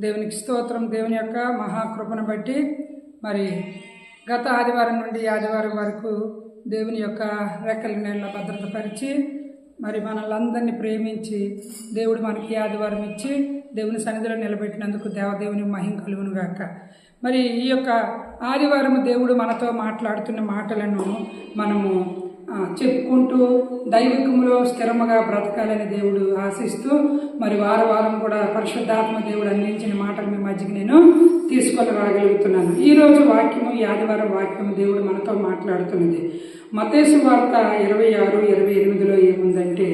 దేవునికి స్తోత్రం. దేవుని యొక్క మహాకృపను బట్టి మరి గత ఆదివారం నుండి ఆదివారం వరకు దేవుని యొక్క రెక్కల నీళ్ళ భద్రతపరిచి మరి మనల్ని ప్రేమించి దేవుడు మనకి ఆదివారం ఇచ్చి దేవుని సన్నిధిలో నిలబెట్టినందుకు దేవదేవుని మహిమ కలుగును గాక. మరి ఈ యొక్క ఆదివారం దేవుడు మనతో మాట్లాడుతున్న మాటలను మనము చెప్పుకుంటూ దైవికములో స్థిరముగా బ్రతకాలని దేవుడు ఆశిస్తూ మరి వారం కూడా పరిశుద్ధాత్మ దేవుడు అందించిన మాటలు మీ మధ్యకి నేను తీసుకొని రాగలుగుతున్నాను. ఈరోజు వాక్యము, ఈ ఆదివారం వాక్యము దేవుడు మనతో మాట్లాడుతున్నది. మత్తయి సువార్త 26-28లో ఏముందంటే,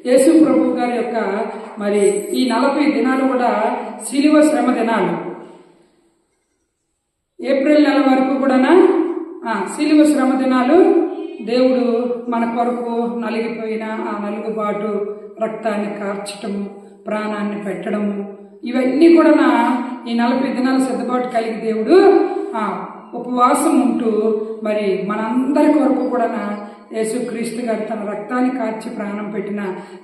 యేసు ప్రభు గారి యొక్క మరి ఈ 40 దినాలు కూడా శిలువ శ్రమ దినాలు. ఏప్రిల్ నెల వరకు కూడా శిలువ శ్రమ దినాలు. దేవుడు మన కొరకు నలిగిపోయిన ఆ నలుగుబాటు రక్తాన్ని కార్చటము, ప్రాణాన్ని పెట్టడము, ఇవన్నీ కూడా ఈ 40 దినాల సిద్ధపాటు కలిగి దేవుడు ఉపవాసం ఉంటూ మరి మనందరి కొరకు కూడా యేసుక్రీస్తు గారు తన రక్తాన్ని కార్చి ప్రాణం పెట్టిన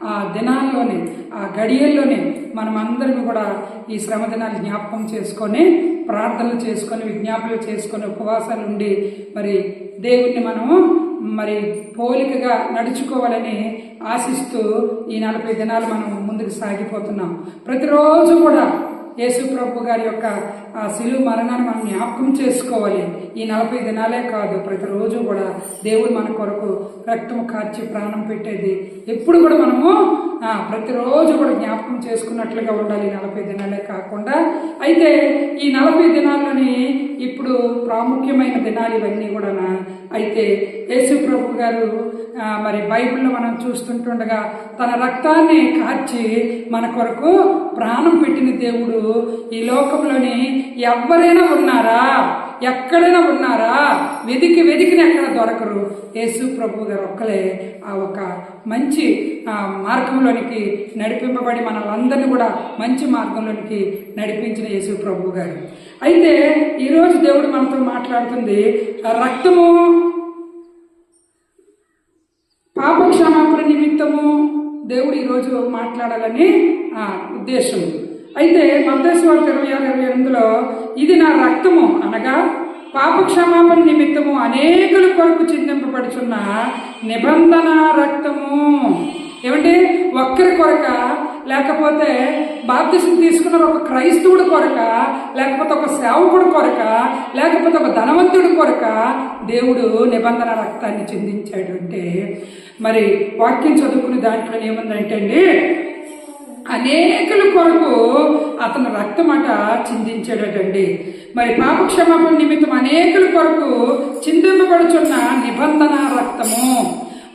ఆ దినాల్లోనే, ఆ గడియల్లోనే మనమందరం కూడా ఈ శ్రమ దినాలు జ్ఞాపకం చేసుకొని, ప్రార్థనలు చేసుకొని, విజ్ఞాపనలు చేసుకొని, ఉపవాసాలు ఉండి మరి దేవుణ్ణి మనము మరి పోలికగా నడుచుకోవాలని ఆశిస్తూ ఈ 40 దినాలు మనం ముందుకు సాగిపోతున్నాం. ప్రతిరోజు కూడా యేసు ప్రభు గారి యొక్క ఆ శిలువ మరణాన్ని మనం జ్ఞాపకం చేసుకోవాలి. ఈ 40 దినాలే కాదు, ప్రతిరోజు కూడా దేవుడు మన కొరకు రక్తము కార్చి ప్రాణం పెట్టేది ఎప్పుడు కూడా మనము ప్రతిరోజు కూడా జ్ఞాపకం చేసుకున్నట్లుగా ఉండాలి. 40 దినాలే కాకుండా అయితే ఈ 40 దినాల్లోని ఇప్పుడు ప్రాముఖ్యమైన దినాలు ఇవన్నీ కూడా. అయితే యేసు ప్రభు గారు మరి బైబిల్లో మనం చూస్తుంటుండగా తన రక్తాన్ని కార్చి మన కొరకు ప్రాణం పెట్టిన దేవుడు ఈ లోకంలోని ఎవరైనా ఉన్నారా, ఎక్కడైనా ఉన్నారా, వెతికిన ఎక్కడ దొరకరు. యేసు ప్రభు గారు ఒక్కలే ఆ ఒక మంచి మార్గంలోనికి నడిపింపబడి మనల్ని కూడా మంచి మార్గంలోనికి నడిపించిన యేసు ప్రభు గారు. అయితే ఈరోజు దేవుడు మనతో మాట్లాడుతుంది రక్తము పాప క్షమాపణ నిమిత్తము దేవుడు ఈరోజు మాట్లాడాలని ఉద్దేశం. అయితే మత్తయి సువార్త 26-28లో ఇది నా రక్తము అనగా పాప క్షమాపణ నిమిత్తము అనేకుల కొరకు చిందింపబడుచున్న నిబంధన రక్తము. ఏమంటే ఒక్కరి కొరక, లేకపోతే బాప్తిసం తీసుకున్న ఒక క్రైస్తవుడి కొరక, లేకపోతే ఒక సేవకుడి కొరక, లేకపోతే ఒక ధనవంతుడి కొరక దేవుడు నిబంధన రక్తాన్ని చిందించాడు. అంటే మరి వాక్యం చదువుకునే దాంట్లో ఏముందంటే అండి, అనేకుల కొరకు అతను రక్తమట చిందించాడటండి. మరి పాప క్షమాపణ నిమిత్తం అనేకుల కొరకు చిందింపబడుచున్న నిబంధన రక్తము.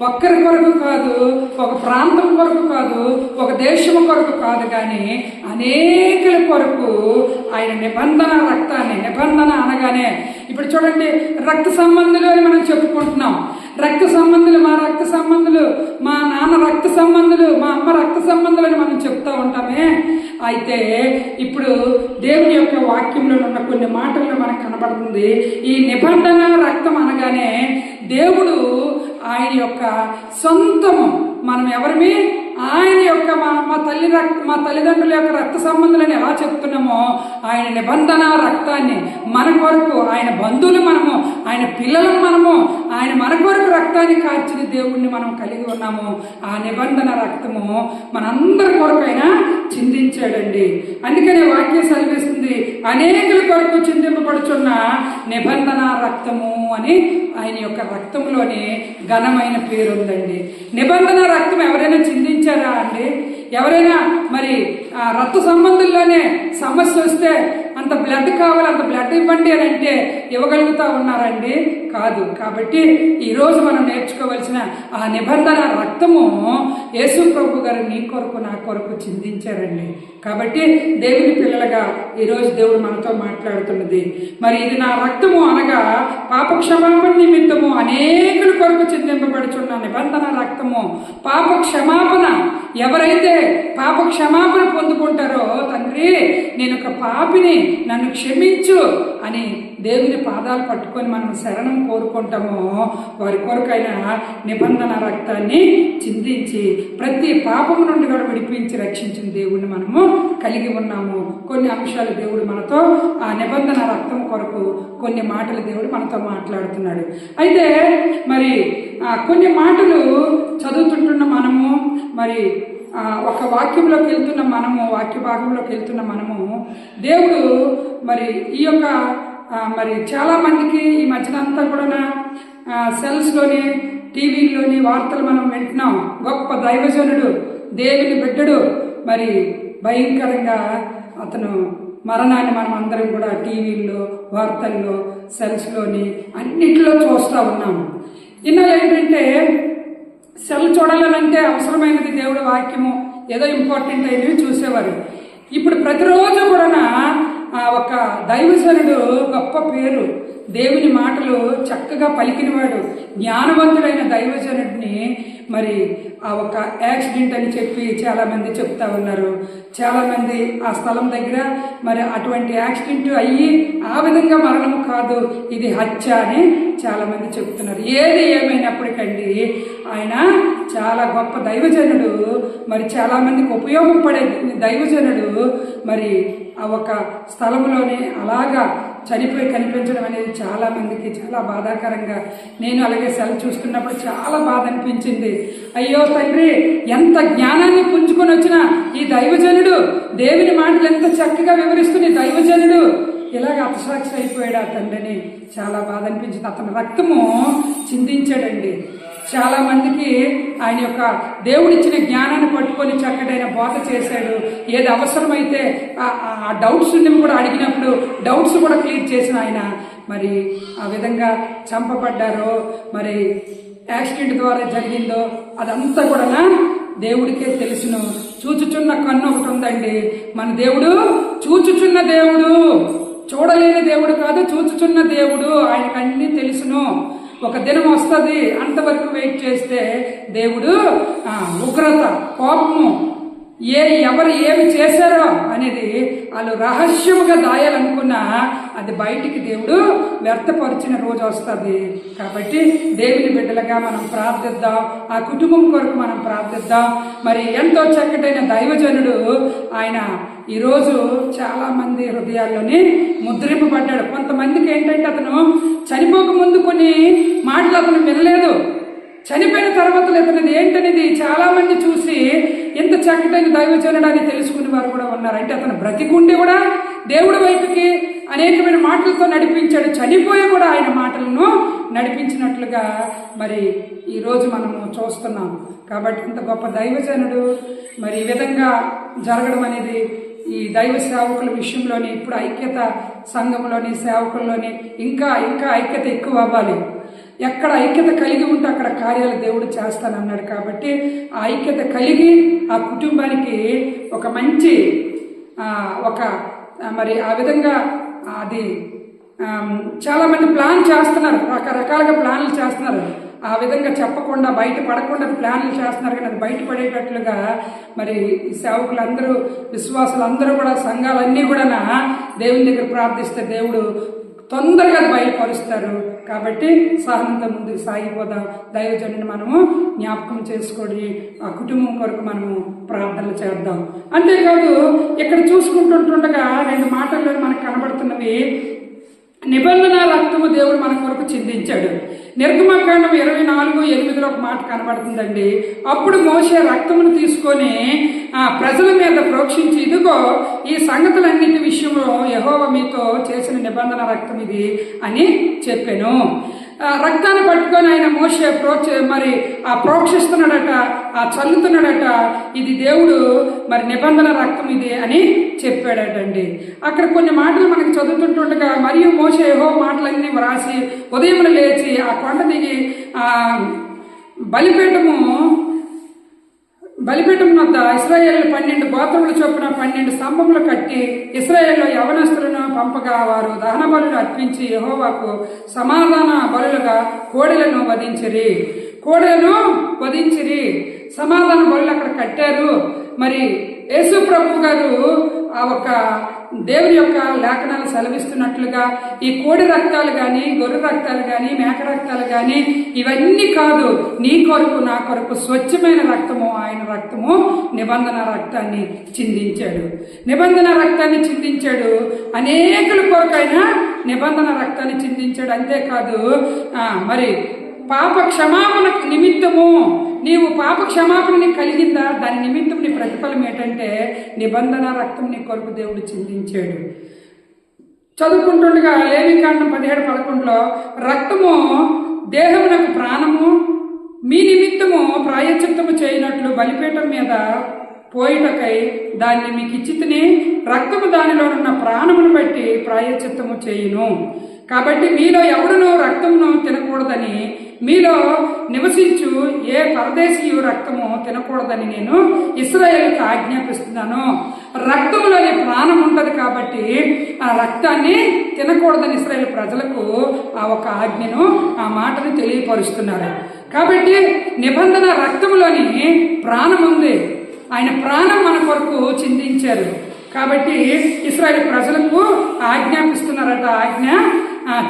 ఒక్కరి కొరకు కాదు, ఒక ప్రాంతం కొరకు కాదు, ఒక దేశం కొరకు కాదు, కానీ అనేకుల కొరకు ఆయన నిబంధన రక్తాన్ని. నిబంధన అనగానే ఇప్పుడు చూడండి, రక్త సంబంధులు అని మనం చెప్పుకుంటున్నాం. రక్త సంబంధులు, మా రక్త సంబంధులు, మా నాన్న రక్త సంబంధులు, మా అమ్మ రక్త సంబంధులు అని మనం చెప్తూ ఉంటామే. అయితే ఇప్పుడు దేవుని యొక్క వాక్యంలో ఉన్న కొన్ని మాటల్లో మనకు కనబడుతుంది. ఈ నిబంధన రక్తం అనగానే దేవుడు ఆయన యొక్క సొంతము. మనం ఎవరిమి? ఆయన యొక్క మా తల్లిదండ్రుల యొక్క రక్త సంబంధులని ఎలా చెప్తున్నామో, ఆయన నిబంధన రక్తాన్ని మన కొరకు, ఆయన బంధువులు మనము, ఆయన పిల్లలు మనము, ఆయన మన కొరకు రక్తాన్ని కార్చిన దేవుణ్ణి మనం కలిగి ఉన్నాము. ఆ నిబంధన రక్తము మనందరి కొరకు ఆయన చిందించాడండి. అందుకనే వాక్యం సెలవిస్తుంది, అనేకుల కొరకు చిందింపబడుచున్న నిబంధన రక్తము అని ఆయన యొక్క రక్తంలోనే ఘనమైన పేరు ఉందండి. నిబంధన రక్తం ఎవరైనా చిందించారా అండి? ఎవరైనా మరి రక్త సంబంధుల్లోనే సమస్య వస్తే అంత బ్లడ్ కావాలి, అంత బ్లడ్ ఇవ్వండి అని అంటే ఇవ్వగలుగుతా ఉన్నారండి? కాదు. కాబట్టి ఈరోజు మనం నేర్చుకోవలసిన ఆ నిబంధన రక్తము యేసు ప్రభు గారు నీ కొరకు, నా కొరకు చిందించారండి. కాబట్టి దేవుని పిల్లలుగా ఈరోజు దేవుడు మనతో మాట్లాడుతున్నది. మరి ఇది నా రక్తము అనగా పాప క్షమాపణ నిమిత్తము అనేకుల కొరకు చిందింపబడుచున్న నిబంధన రక్తము. పాప క్షమాపణ ఎవరైతే పాప క్షమాపణ పొందుకుంటారో, తండ్రి నేను ఒక పాపిని, నన్ను క్షమించు అని దేవుని పాదాలు పట్టుకొని మనం శరణం కోరుకుంటామో వారి కొరకైన నిబంధన రక్తాన్ని చిందించి ప్రతి పాపము నుండి కూడా విడిపించి రక్షించిన దేవుడిని మనము కలిగి ఉన్నాము. కొన్ని అంశాలు దేవుడు మనతో ఆ నిబంధన రక్తం కొరకు కొన్ని మాటలు దేవుడు మనతో మాట్లాడుతున్నాడు. అయితే మరి కొన్ని మాటలు చదువుతుంటున్న మనము మరి ఒక వాక్యంలోకి వెళ్తున్న మనము, వాక్య భాగంలోకి వెళ్తున్న మనము, దేవుడు మరి ఈ యొక్క మరి చాలా మందికి ఈ మధ్యన అంతా కూడా సెల్స్లోని టీవీల్లోని వార్తలు మనం వింటున్నాం. గొప్ప దైవజనుడు, దేవుని బిడ్డడు, మరి భయంకరంగా అతను మరణాన్ని మనం అందరం కూడా టీవీల్లో, వార్తల్లో, సెల్స్లోని అన్నిటిలో చూస్తూ ఉన్నాము. ఇన్నాళ్ళు ఏంటంటే సెల్ చూడాలంటే అవసరమైనది దేవుడి వాక్యము, ఏదో ఇంపార్టెంట్ అయినవి చూసేవారు. ఇప్పుడు ప్రతిరోజు కూడా ఒక దైవజనుడు, గొప్ప పేరు, దేవుని మాటలు చక్కగా పలికినవాడు, జ్ఞానవంతుడైన దైవజనుడిని మరి ఆ ఒక యాక్సిడెంట్ అని చెప్పి చాలామంది చెప్తా ఉన్నారు. చాలామంది ఆ స్థలం దగ్గర మరి అటువంటి యాక్సిడెంట్ అయ్యి ఆ విధంగా మరణము కాదు, ఇది హత్య అని చాలామంది చెప్తున్నారు. ఏది ఏమైనప్పటికండి ఆయన చాలా గొప్ప దైవజనుడు, మరి చాలామందికి ఉపయోగపడే దైవజనుడు. మరి ఆ ఒక స్థలంలోనే అలాగా చనిపోయి కనిపించడం అనేది చాలా మందికి చాలా బాధాకరంగా, నేను అలాగే సెల్ చూస్తున్నప్పుడు చాలా బాధ అనిపించింది. అయ్యో తండ్రి, ఎంత జ్ఞానాన్ని పుంజుకొని వచ్చిన ఈ దైవజనుడు, దేవుని మాటలు ఎంత చక్కగా వివరిస్తున్న దైవజనుడు ఇలాగ అపసాక్షి అయిపోయాడు ఆ తండ్రిని చాలా బాధ అనిపించింది. అతను రక్తము చిందించాడండి. చాలా మందికి ఆయన యొక్క దేవుడిచ్చిన జ్ఞానాన్ని పట్టుకొని చక్కటైన బోధ చేశాడు. ఏది అవసరమైతే ఆ డౌట్స్ కూడా అడిగినప్పుడు డౌట్స్ కూడా క్లియర్ చేసిన ఆయన మరి ఆ విధంగా చంపబడ్డారో, మరి యాక్సిడెంట్ ద్వారా జరిగిందో అదంతా కూడా దేవుడికే తెలుసును. చూచుచున్న కన్ను ఒకటి ఉందండి. మన దేవుడు చూచుచున్న దేవుడు, చూడలేని దేవుడు కాదు, చూచుచున్న దేవుడు. ఆయనకు అన్నీ తెలుసును. ఒక దినం వస్తుంది, అంతవరకు వెయిట్ చేస్తే దేవుడు ఉగ్రత, కోపము, ఎవరు ఏమి చేశారో అనేది వాళ్ళు రహస్యముగా దాయాలనుకున్నా అది బయటికి దేవుడు వ్యర్థపరిచిన రోజు వస్తుంది. కాబట్టి దేవుని బిడ్డలుగా మనం ప్రార్థిద్దాం, ఆ కుటుంబం కొరకు మనం ప్రార్థిద్దాం. మరి ఎంతో చక్కటైన దైవజనుడు ఆయన ఈరోజు చాలా మంది హృదయాల్లోని ముద్రింపబడ్డాడు. కొంతమందికి ఏంటంటే అతను చనిపోక ముందు కొన్ని మాటలు అతను వినలేదు, చనిపోయిన తర్వాత ఇతనిది ఏంటనేది చాలా మంది చూసి ఎంత చక్కటైన దైవజనుడు అని తెలుసుకునే వారు కూడా ఉన్నారు. అంటే అతను బ్రతికుండి కూడా దేవుడి వైపుకి అనేకమైన మాటలతో నడిపించాడు, చనిపోయి కూడా ఆయన మాటలను నడిపించినట్లుగా మరి ఈరోజు మనము చూస్తున్నాం. కాబట్టి ఇంత గొప్ప దైవజనుడు మరి ఈ విధంగా జరగడం అనేది ఈ దైవ సేవకుల విషయంలోని ఇప్పుడు ఐక్యత సంఘంలోని సేవకుల్లోని ఇంకా ఇంకా ఐక్యత ఎక్కువ అవ్వాలి. ఎక్కడ ఐక్యత కలిగి ఉంటే అక్కడ కార్యాలు దేవుడు చేస్తానన్నాడు. కాబట్టి ఆ ఐక్యత కలిగి ఆ కుటుంబానికి ఒక మంచి ఒక మరి ఆ విధంగా అది చాలామంది ప్లాన్ చేస్తున్నారు, రకరకాలుగా ప్లాన్లు చేస్తున్నారు. ఆ విధంగా చెప్పకుండా బయట పడకుండా ప్లాన్లు చేస్తున్నారు. కానీ అది బయటపడేటట్లుగా మరి సేవకులందరూ, విశ్వాసులందరూ కూడా, సంఘాలన్నీ కూడా దేవుని దగ్గర ప్రార్థిస్తే దేవుడు తొందరగా బయలుపరుస్తారు. కాబట్టి సహనంతో ముందుకు సాగిపోదాం. దైవజనుని మనము జ్ఞాపకం చేసుకొని ఆ కుటుంబం కొరకు మనము ప్రార్థనలు చేద్దాం. అంతేకాదు ఇక్కడ చూసుకుంటుండగా రెండు మాటల్లో మనకు కనబడుతున్నవి. నిబంధన రక్తము దేవుడు మన కొరకు చిందించాడు. నిర్గమకాండం 24:8 ఒక మాట కనబడుతుందండి. అప్పుడు మోషే రక్తమును తీసుకొని ప్రజల మీద ప్రోక్షించి, ఇదిగో ఈ సంగతులన్నిటి విషయంలో యెహోవా మీతో చేసిన నిబంధన రక్తం ఇది అని చెప్పాను. రక్తాన్ని పట్టుకొని ఆయన మోషే మరి ప్రోక్షిస్తున్నాడట, చల్లుతున్నాడట. ఇది దేవుడు మరి నిబంధన రక్తం ఇది అని చెప్పాడటండి. అక్కడ కొన్ని మాటలు మనకి చదువుతుంటుండగా, మరియు మోషే యెహోవా మాటలన్నీ వ్రాసి ఉదయం లేచి ఆ కొండ దిగి బలిపీఠం వద్ద ఇశ్రాయేలు 12 గోత్రముల చొప్పున 12 స్తంభములు కట్టి ఇశ్రాయేల్లో యవనస్తులను పంపగా వారు దహన బలులు అర్పించి యెహోవాకు సమాధాన బలులుగా కోడెలను వధించిరి. సమాధాన బలులు అక్కడ కట్టారు. మరి యేసు ప్రభు గారు ఆ ఒక దేవుని యొక్క లేఖనాలు సెలవిస్తున్నట్లుగా ఈ కోడి రక్తాలు కానీ, గొర్రె రక్తాలు కానీ, మేక రక్తాలు కానీ ఇవన్నీ కాదు, నీ కొరకు నా కొరకు స్వచ్ఛమైన రక్తము, ఆయన రక్తము నిబంధన రక్తాన్ని చిందించాడు. నిబంధన రక్తాన్ని చిందించాడు, అనేకుల కొరకైన నిబంధన రక్తాన్ని చిందించాడు. అంతేకాదు మరి పాప క్షమాపణ నిమిత్తము, నీవు పాప క్షమాపణ నీకు కలిగిందా, దాని నిమిత్తం నీ ప్రతిఫలం ఏంటంటే నిబంధన రక్తం నీ కొరకు దేవుడు చిందించాడు. చదువుకుంటుండగా లేవికాండం 17:11 రక్తము దేహమునకు ప్రాణము, మీ నిమిత్తము ప్రాయశ్చిత్తము చేయనట్లు బలిపీఠం మీద పోయిటకై దాన్ని మీకు ఇచ్చితిని, రక్తము దానిలోనున్న ప్రాణమును బట్టి ప్రాయశ్చిత్తము చేయును. కాబట్టి మీలో ఎవడును రక్తమును తినకూడదని, మీలో నివసించు ఏ పరదేశీయు రక్తము తినకూడదని నేను ఇశ్రాయేలుకి ఆజ్ఞాపిస్తున్నాను. రక్తంలోని ప్రాణం ఉంటుంది కాబట్టి ఆ రక్తాన్ని తినకూడదని ఇశ్రాయేలు ప్రజలకు ఆ ఒక ఆజ్ఞను, ఆ మాటను తెలియపరుస్తున్నారు. కాబట్టి నిబంధన రక్తంలోని ప్రాణం ఉంది. ఆయన ప్రాణం మన కొరకు చిందించారు. కాబట్టి ఇశ్రాయేలు ప్రజలకు ఆజ్ఞాపిస్తున్నారట, ఆజ్ఞ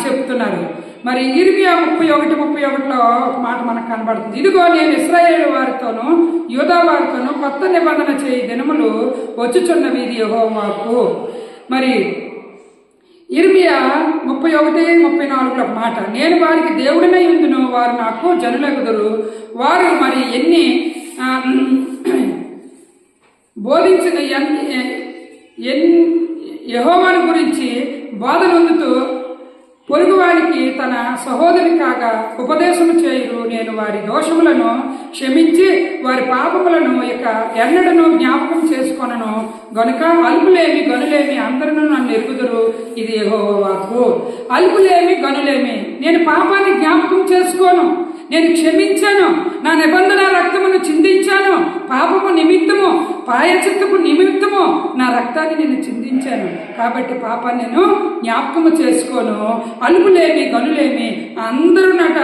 చెప్తున్నారు. మరి ఇర్మియా 31:31 ఒక మాట మనకు కనబడుతుంది. ఇదిగో నేను ఇశ్రాయేలు వారితోనూ యూదా వారితోనూ కొత్త నిబంధన చేయి దినములు వచ్చుచున్నవి, ఇది యెహోవా వాక్కు. మరి ఇర్మియా 31:34 ఒక మాట, నేను వారికి దేవుడినై ఉందును, వారు నాకు జనులెగుదురు. వారు మరి ఎన్ని బోధించిన యెహోవాను గురించి బోధనొందుతూ పొరుగువాడికి తన సహోదరి కాగా ఉపదేశము చేయురు. నేను వారి దోషములను క్షమించి వారి పాపములను ఇక ఎన్నడను జ్ఞాపకం చేసుకొనను గనుక అల్పులేమి గనులేమి అందరూ నన్ను ఎరుగుదురు, ఇది యెహోవా వాక్కు. అల్పులేమి గనులేమి, నేను పాపాన్ని జ్ఞాపకం చేసుకోను, నేను క్షమించాను, నా నిబంధన రక్తమును చిందించాను, పాపము నిమిత్తము ప్రాయశ్చిత్తపు నిమిత్తము నా రక్తాన్ని నేను చిందించాను. కాబట్టి పాపాన్ని నేను జ్ఞాపకము చేసుకోను. అలుపులేమి గనులేమి అందరూనట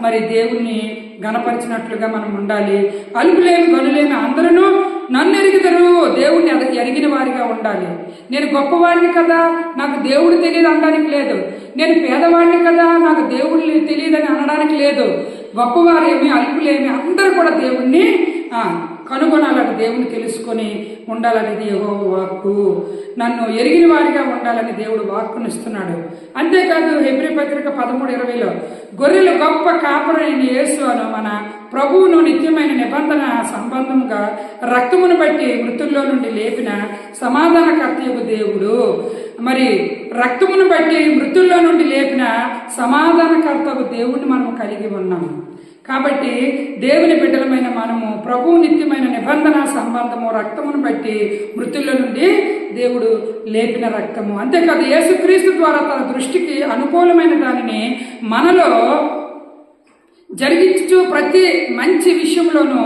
మరి దేవుణ్ణి గణపరిచినట్లుగా మనం ఉండాలి. అలుపులేమి గనులేమి అందరూ నన్ను ఎరుగుదరు, దేవుణ్ణి ఎరిగిన వారిగా ఉండాలి. నేను గొప్పవాడిని కదా, నాకు దేవుడు తెలియదు అనడానికి లేదు. నేను పేదవాడిని కదా, నాకు దేవుడిని తెలియదని అనడానికి లేదు. గొప్పవారేమి అల్పులేమి అందరూ కూడా దేవుణ్ణి కనుగొనాలని, దేవుని తెలుసుకొని ఉండాలనేది యెహోవా వాక్కు. నన్ను ఎరిగిన వారిగా ఉండాలని దేవుడు వాక్కునిస్తున్నాడు. అంతేకాదు హెబ్రీ పత్రిక 13:20 గొర్రెలు గొప్ప కాపరైన యేసు అను మన ప్రభువును నిత్యమైన నిబంధన సంబంధముగా రక్తమును బట్టి మృతుల్లో నుండి లేపిన సమాధానకర్తయగు దేవుడు. మరి రక్తమును బట్టి మృతుల్లో నుండి లేపిన సమాధానకర్తకు దేవుడిని మనము కలిగి ఉన్నాము. కాబట్టి దేవుని బిడ్డలమైన మనము ప్రభువు నిత్యమైన నిబంధన సంబంధము రక్తమును బట్టి మృతుల నుండి దేవుడు లేపిన రక్తము. అంతేకాదు యేసుక్రీస్తు ద్వారా తన దృష్టికి అనుకూలమైన దానిని మనలో జరిగించు ప్రతి మంచి విషయంలోనూ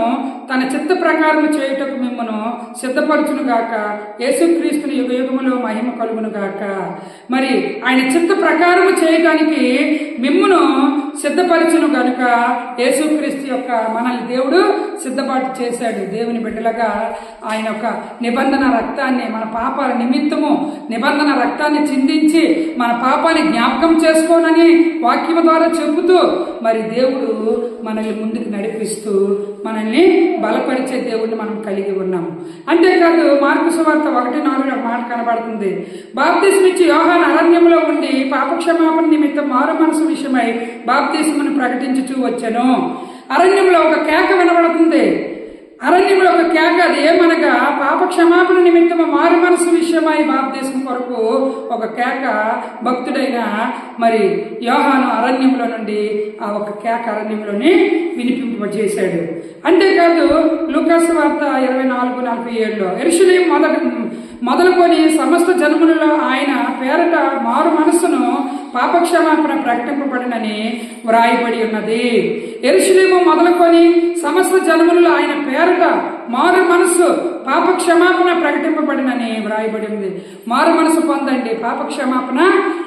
తన చిత్త ప్రకారం చేయుటకు మిమ్మను సిద్ధపరచును గాక. యేసుక్రీస్తుని యుగయుగములో మహిమ కలుగును గాక. మరి ఆయన చిత్త ప్రకారం చేయడానికి మిమ్మును సిద్ధపరచును గనుక యేసుక్రీస్తు యొక్క మనల్ని దేవుడు సిద్ధపాటు చేశాడు. దేవుని బిడ్డలుగా ఆయన యొక్క నిబంధన రక్తాన్ని మన పాపాల నిమిత్తము నిబంధన రక్తాన్ని చిందించి మన పాపాన్ని జ్ఞాపకం చేసుకోనని వాక్యం ద్వారా చెబుతూ మరి దేవుడు మనల్ని ముందుకు నడిపిస్తూ మనల్ని బలపరిచే దేవుడిని మనం కలిగి ఉన్నాము. అంతేకాదు మార్కు సువార్త 1:4 మాట కనబడుతుంది. బాప్తిస్మిచ్చి యోహాను అరణ్యంలో ఉండి పాపక్షమాపణ నిమిత్తం మారు మనసు విషయమై బాప్తిస్మును ప్రకటించుచూ వచ్చెను. అరణ్యంలో ఒక కేక వినబడుతుంది. అరణ్యంలో ఒక కేక, అది ఏమనగా పాప క్షమాపణ నిమిత్తము మారు మనసు విషయమై బాప్తిస్మ కొరకు ఒక కేక భక్తుడైన మరి యోహాను అరణ్యంలో నుండి ఆ ఒక కేక అరణ్యంలోనే వినిపింపజేశాడు. అంతేకాదు లూకాసు వార్త 24:47 యెరూషలేము మొదలుకొని సమస్త జనములలో ఆయన పేరట మారు మనసును పాపక్షమాపణ ప్రకటింపబడినని వ్రాయబడి ఉన్నది. యెరూషలేము మొదలుకొని సమస్త జనములలో ఆయన పేరట మారు మనసు పాప క్షమాపణ ప్రకటింపబడినని వ్రాయబడి ఉంది. మారు మనసు పొందండి, పాప క్షమాపణ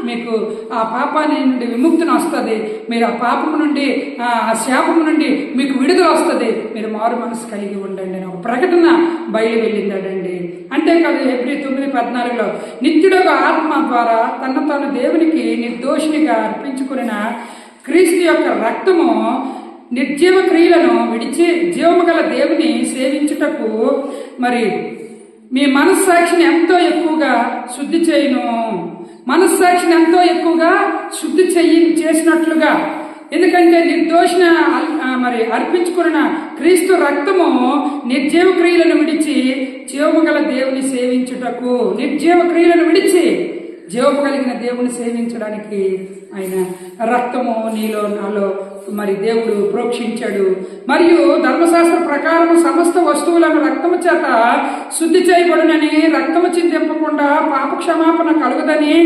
మీకు ఆ పాపాన్ని నుండి విముక్తిని వస్తుంది. మీరు ఆ పాపము నుండి ఆ శాపము నుండి మీకు విడుదల వస్తుంది. మీరు మారు మనసు కలిగి ఉండండి అని ఒక ప్రకటన బయలు వెళ్ళిందాడండి. అంతేకాదు హెబ్రీ 9:14 నిత్యుడొక ఆత్మ ద్వారా తన తాను దేవునికి నిర్దోషినిగా అర్పించుకున్న క్రీస్తు యొక్క రక్తము నిర్జీవ క్రియలను విడిచి జీవము గల దేవుని సేవించుటకు మరి మీ మనస్సాక్షిని ఎంతో ఎక్కువగా శుద్ధి చేయును. మనస్సాక్షిని ఎంతో ఎక్కువగా శుద్ధి చేసినట్లుగా, ఎందుకంటే నిర్దోషణ మరి అర్పించుకున్న క్రీస్తు రక్తము నిర్జీవ క్రియలను విడిచి జీవము గల దేవుని సేవించుటకు, నిర్జీవ క్రియలను విడిచి జీవము కలిగిన దేవుని సేవించడానికి ఆయన రక్తము నీలో నాలో మరి దేవుడు ప్రోక్షించాడు. మరియు ధర్మశాస్త్ర ప్రకారం సమస్త వస్తువులను రక్తము చేత శుద్ధి చేయబడునని, రక్తము చిందింపకుండా పాప క్షమాపణ కలుగుదని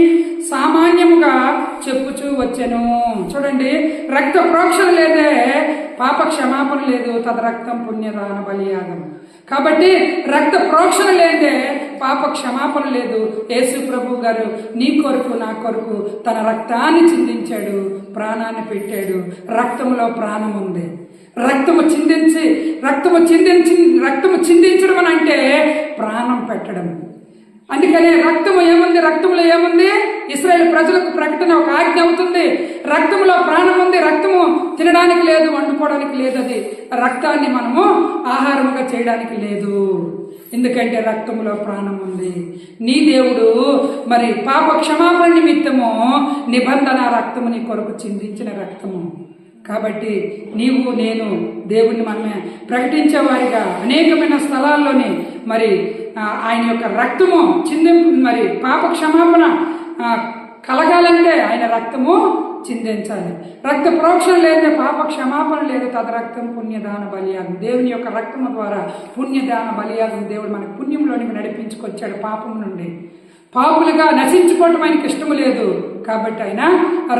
సామాన్యముగా చెప్పుచూ వచ్చెను. చూడండి, రక్త ప్రోక్షణ లేదే పాప క్షమాపణ లేదు, తద రక్తం పుణ్యదాన బలియాగం. కాబట్టి రక్త ప్రోక్షణ లేదే పాప క్షమాపణ లేదు. యేసు ప్రభు గారు నీ కొరకు నా కొరకు తన రక్తాన్ని చిందించాడు, ప్రాణాన్ని పెట్టాడు. రక్తములో ప్రాణం ఉంది. రక్తము చిందించడం అని అంటే ప్రాణం పెట్టడం. అందుకనే రక్తము ఏముంది, రక్తములో ఏముంది? ఇశ్రాయేలు ప్రజలకు ప్రకటన ఒక ఆజ్ఞ అవుతుంది. రక్తములో ప్రాణం ఉంది. రక్తము తినడానికి లేదు, వండుకోవడానికి లేదు. అది రక్తాన్ని మనము ఆహారముగా చేయడానికి లేదు. ఎందుకంటే రక్తములో ప్రాణం ఉంది. నీ దేవుడు మరి పాప క్షమాపణ నిమిత్తము నిబంధన రక్తము నీ కొరకు చిందించిన రక్తము. కాబట్టి నీవు నేను దేవుడిని మనమే ప్రకటించేవారిగా అనేకమైన స్థలాల్లోని మరి ఆయన యొక్క రక్తము చిందింపు, మరి పాప క్షమాపణ కలగాలంటే ఆయన రక్తము చిందించాలి. రక్త ప్రోక్షణ లేదే పాప క్షమాపణ లేదు, తద రక్తం పుణ్యదాన బలియాగం. దేవుని యొక్క రక్తము ద్వారా పుణ్యదాన బలియాగం దేవుడు మనకు పుణ్యంలోనికి నడిపించుకొచ్చాడు. పాపం నుండి పాపులుగా నశించుకోవటం ఆయనకి ఇష్టము లేదు. కాబట్టి ఆయన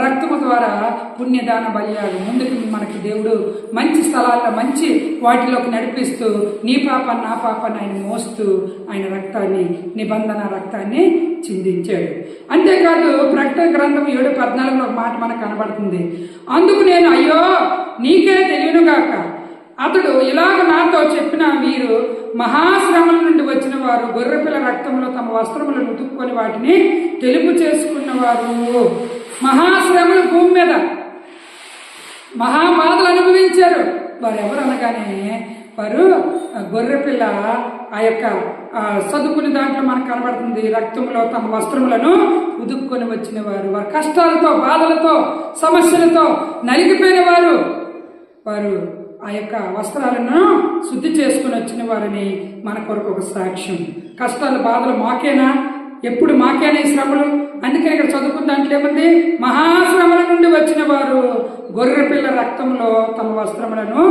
రక్తము ద్వారా పుణ్యదాన బలియాగం ముందుకు మనకి దేవుడు మంచి స్థలాల్లో మంచి వాటిలోకి నడిపిస్తూ నీ పాపాన్ని నా పాపాన్ని ఆయన మోస్తూ ఆయన రక్తాన్ని, నిబంధన రక్తాన్ని చిందించాడు. అంతేకాదు ప్రకటన గ్రంథం 7:14 ఒక మాట మనకు కనబడుతుంది. అందుకు నేను అయ్యో నీకే తెలియనుగాక, అతడు ఇలాగ నాతో చెప్పిన వీరు మహాశ్రమల నుండి వచ్చిన వారు, గొర్రెపిల్ల రక్తంలో తమ వస్త్రములను ఉతుక్కొని వాటిని తెలుపు చేసుకున్నవారు. మహాశ్రమలు భూమి మీద మహాబాధలు అనుభవించారు. వారు ఎవరు అనగానే వారు గొర్రెపిల్ల ఆ యొక్క చదువుకునే దాంట్లో మనకు కనబడుతుంది. రక్తంలో తమ వస్త్రములను ఉదుక్కొని వచ్చిన వారు, వారి కష్టాలతో బాధలతో సమస్యలతో నలిగిపోయిన వారు, వారు ఆ యొక్క వస్త్రాలను శుద్ధి చేసుకుని వచ్చిన వారిని మన కొరకు ఒక సాక్ష్యం. కష్టాలు బాధలు మాకేనా? ఎప్పుడు మాకేనా ఈ శ్రమలు? అందుకని ఇక్కడ చదువుకున్న దాంట్లో ఏముంది? మహాశ్రమల నుండి వచ్చిన వారు, గొర్రెపిల్ల రక్తంలో తమ వస్త్రములను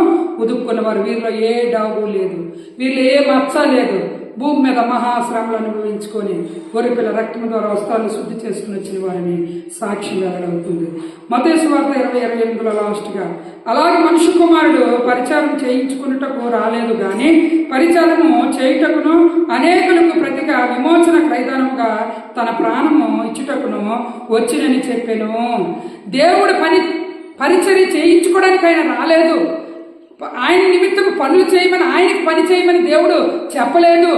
ఉదుక్కున్నవారు. వీరిలో ఏ డాగు లేదు, వీరిలో ఏ మచ్చ లేదు. భూమి మీద మహాశ్రమలు అనుభవించుకొని గొర్రెపిల్ల రక్తం ద్వారా వస్త్రాలను శుద్ధి చేసుకుని వచ్చిన వారిని సాక్షి వెల్లడవుతుంది. మత్తయి సువార్త 20:28 లాస్ట్గా, అలాగే మనుష్య కుమారుడు పరిచారం చేయించుకున్నటకు రాలేదు గాని పరిచారము చేయుటకును అనేకులకు ప్రతిగా విమోచన క్రైదానముగా తన ప్రాణము ఇచ్చుటకును వచ్చినని చెప్పెను. దేవుడు పరిచర్య చేయించుకోవడానికి ఆయన రాలేదు. ఆయన నిమిత్తం పనులు చేయమని, ఆయనకి పని చేయమని దేవుడు చెప్పలేదు.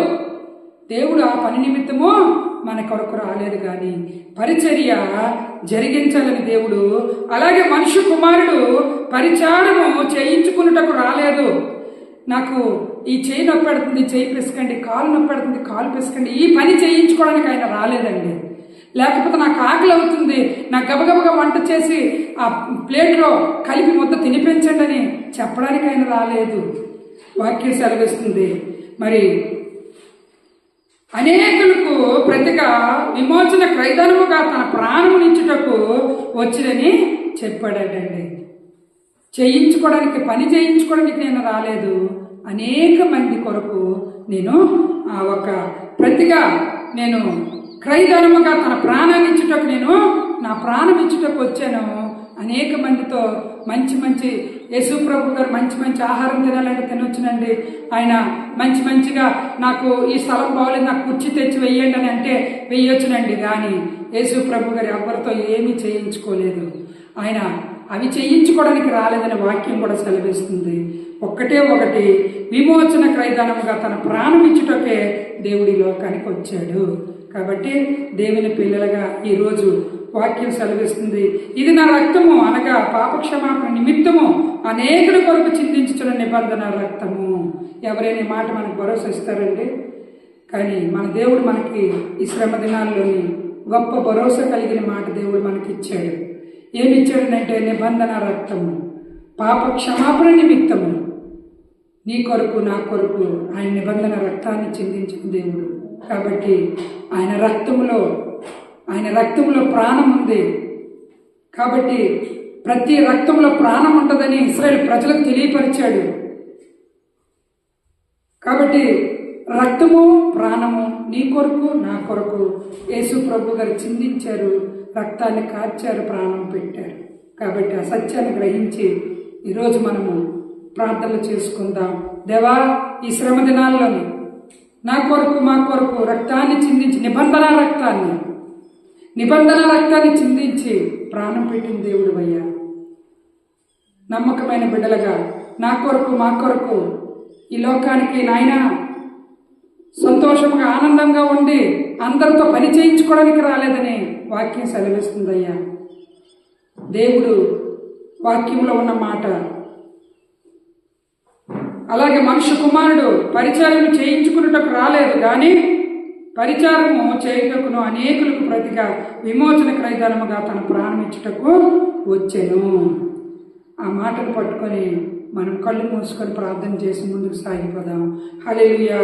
దేవుడు ఆ పని నిమిత్తము మన కొరకు రాలేదు కానీ పరిచర్య జరిగించాలని దేవుడు. అలాగే మనుష్య కుమారుడు పరిచారము చేయించుకున్నటకు రాలేదు. నాకు ఈ చేయి నొప్పి పెడుతుంది, చేయి పిసకండి, కాలు నొప్పి పెడుతుంది, కాలు పిసకండి, ఈ పని చేయించుకోవడానికి ఆయన రాలేదండి. లేకపోతే నాకు ఆకలి అవుతుంది, నాకు గబగబగా వంట చేసి ఆ ప్లేట్లో కలిపి ముద్ద తినిపించండి అని చెప్పడానికి ఆయన రాలేదు. వాక్యం సెలవిస్తుంది. మరి అనేకులకు ప్రతిగా విమోచన క్రైదనముగా తన ప్రాణమునిచ్చుటకు వచ్చినని చెప్పాడటండి. చేయించుకోవడానికి, పని చేయించుకోవడానికి నేను రాలేదు. అనేక మంది కొరకు నేను ఒక ప్రతిగా నేను క్రైదనముగా తన ప్రాణాన్ని ఇచ్చుటకు నేను నా ప్రాణం ఇచ్చుటకు వచ్చాను. అనేక మందితో మంచి మంచి యేసు ప్రభు గారు మంచి మంచి ఆహారం తినాలంటే తినొచ్చునండి. ఆయన మంచిగా నాకు ఈ స్థలం బాగోలేదు, నాకు కుర్చీ తెచ్చి వెయ్యండి అని అంటే వెయ్యొచ్చునండి. కానీ యేసు ప్రభు గారు ఎవరితో ఏమీ చేయించుకోలేదు. ఆయన అవి చేయించుకోవడానికి రాలేదని వాక్యం కూడా సెలవిస్తుంది. ఒకటి విమోచన క్రయధనముగా తన ప్రాణం ఇచ్చుటకే దేవుడి లోకానికి వచ్చాడు. కాబట్టి దేవుని పిల్లలుగా ఈరోజు వాక్యం సెలవిస్తుంది, ఇది నా రక్తము అనగా పాపక్షమాపణ నిమిత్తము అనేకుల కొరకు చిందించుచున్న నిబంధన రక్తము. ఎవరైనా మాట మనకు భరోసా ఇస్తారండి? కానీ మన దేవుడు మనకి ఈ శ్రమ దినాల్లోని గొప్ప భరోసా కలిగిన మాట దేవుడు మనకి ఇచ్చాడు. ఏమిచ్చాడనంటే నిబంధన రక్తము, పాప క్షమాపణ నిమిత్తము నీ కొరకు నా కొరకు ఆయన నిబంధన రక్తాన్ని చిందించిన దేవుడు. కాబట్టి ఆయన రక్తంలో ప్రాణం ఉంది. కాబట్టి ప్రతి రక్తంలో ప్రాణం ఉంటుందని ఇశ్రాయేలు ప్రజలకు తెలియపరిచాడు. కాబట్టి రక్తము ప్రాణము నీ కొరకు నా కొరకు యేసు ప్రభు గారు చిందించారు, రక్తాన్ని కార్చారు, ప్రాణం పెట్టారు. కాబట్టి ఆ సత్యాన్ని గ్రహించి ఈరోజు మనము ప్రార్థనలు చేసుకుందాం. దేవా, ఈ శ్రమ దినాల్లోని నా కొరకు మా కొరకు రక్తాన్ని చిందించి నిబంధన రక్తాన్ని చిందించి ప్రాణం పెట్టిన దేవుడు అయ్యా. నమ్మకమైన బిడ్డలుగా నా కొరకు మా కొరకు ఈ లోకానికి నాయన సంతోషంగా ఆనందంగా ఉండి అందరితో పని చేయించుకోవడానికి రాలేదని వాక్యం సెలవిస్తుందయ్యా. దేవుడు వాక్యంలో ఉన్న మాట అలాగే మనుష్య కుమారుడు పరిచారము చేయించుకున్నటకు రాలేదు, కానీ పరిచారము చేయుటకును అనేకులకు ప్రతిగా విమోచన క్రయధనముగా తన ప్రాణం ఇచ్చుటకు వచ్చెను. ఆ మాటను పట్టుకొని మనం కళ్ళు మూసుకొని ప్రార్థన చేసి ముందుకు సాగిపోదాం. హల్లెలూయా.